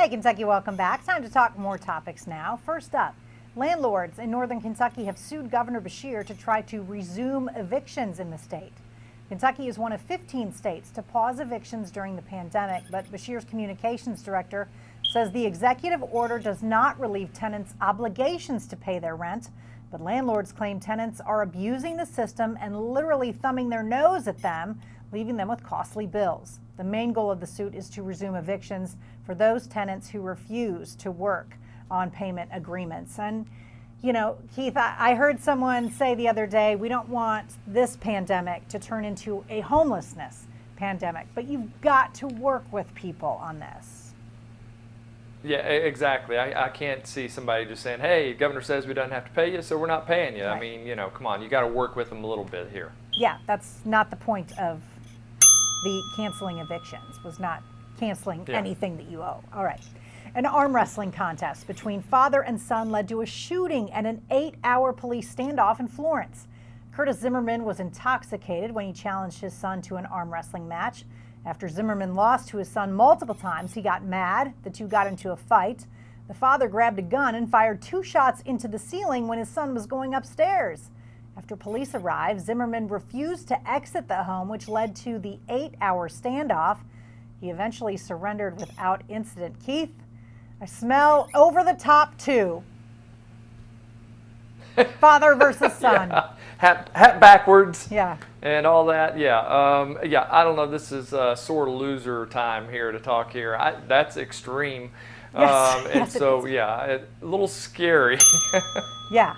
Hey, Kentucky, welcome back. Time to talk more topics now. First up, landlords in northern Kentucky have sued Governor BESHEAR to try to resume evictions in the state. Kentucky is one of 15 states to pause evictions during the pandemic, but BESHEAR's communications director says the executive order does not relieve tenants' obligations to pay their rent, but landlords claim tenants are abusing the system and literally thumbing their nose at them, leaving them with costly bills. The main goal of the suit is to resume evictions for those tenants who refuse to work on payment agreements. And, you know, Keith, I heard someone say the other day, we don't want this pandemic to turn into a homelessness pandemic, but you've got to work with people on this. Yeah, exactly. I can't see somebody just saying, hey, governor says we don't have to pay you, so we're not paying you. Right. I mean, you know, come on, you got to work with them a little bit here. Yeah, that's not the point of the canceling evictions, was not canceling anything that you owe. All right. An arm wrestling contest between father and son led to a shooting and an 8-hour police standoff in Florence. Curtis Zimmerman was intoxicated when he challenged his son to an arm wrestling match. After Zimmerman lost to his son multiple times, he got mad. The two got into a fight. The father grabbed a gun and fired 2 shots into the ceiling when his son was going upstairs. After police arrived, Zimmerman refused to exit the home, which led to the 8-hour standoff. He eventually surrendered without incident. Keith, I smell over the top too. Father versus son. Yeah. Hat backwards. Yeah. And all that. Yeah. Yeah. I don't know. This is sore loser time here to talk here. That's extreme. Yes. And so, yeah, a little scary. Yeah.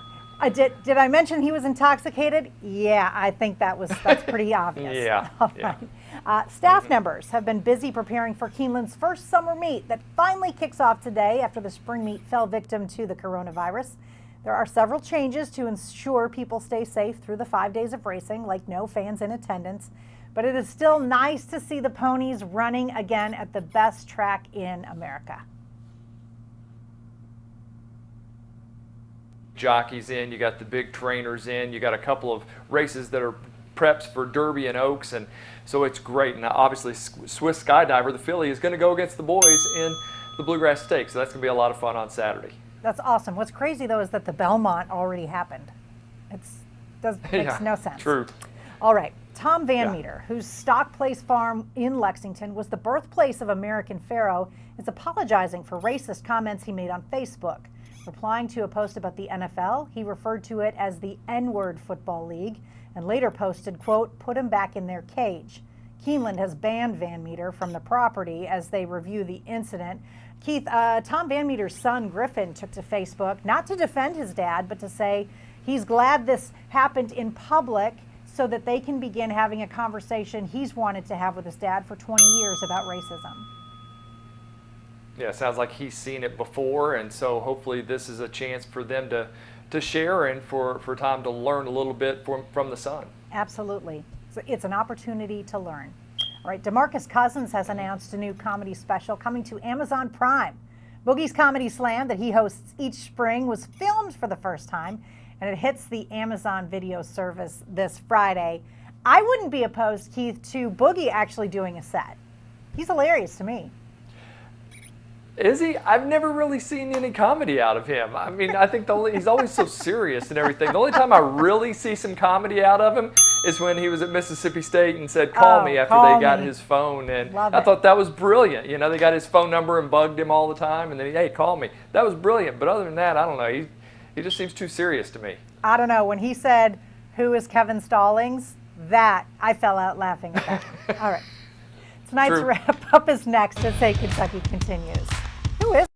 Did I mention he was intoxicated? Yeah, I think that's pretty obvious. Yeah. All right. Staff members have been busy preparing for Keeneland's first summer meet that finally kicks off today after the spring meet fell victim to the coronavirus. There are several changes to ensure people stay safe through the 5 days of racing, like no fans in attendance. But it is still nice to see the ponies running again at the best track in America. Jockeys in, you got the big trainers in, you got a couple of races that are preps for Derby and Oaks, and so it's great. And obviously Swiss Skydiver, the filly, is going to go against the boys in the Bluegrass Stakes, so that's going to be a lot of fun on Saturday. That's awesome. What's crazy though is that the Belmont already happened. Makes no sense. True. All right. Tom VanMeter, whose Stock Place farm in Lexington was the birthplace of American Pharoah, is apologizing for racist comments he made on Facebook. Replying to a post about the NFL, he referred to it as the N-word football league and later posted, quote, "Put him back in their cage." Keeneland has banned VanMeter from the property as they review the incident. Keith, Tom VanMeter's son Griffin took to Facebook, not to defend his dad, but to say he's glad this happened in public so that they can begin having a conversation he's wanted to have with his dad for 20 years about racism. Yeah, sounds like he's seen it before, and so hopefully this is a chance for them to share and for Tom to learn a little bit from the son. Absolutely. So it's an opportunity to learn. All right, DeMarcus Cousins has announced a new comedy special coming to Amazon Prime. Boogie's Comedy Slam that he hosts each spring was filmed for the first time, and it hits the Amazon video service this Friday. I wouldn't be opposed, Keith, to Boogie actually doing a set. He's hilarious to me. Is he? I've never really seen any comedy out of him. I mean, I think he's always so serious and everything. The only time I really see some comedy out of him is when he was at Mississippi State and said, call me after they got his phone. And I thought that was brilliant. You know, they got his phone number and bugged him all the time. And then, hey, call me. That was brilliant. But other than that, I don't know. He just seems too serious to me. I don't know. When he said, who is Kevin Stallings? That, I fell out laughing at that. All right. Tonight's wrap-up is next as Say Kentucky continues. Who is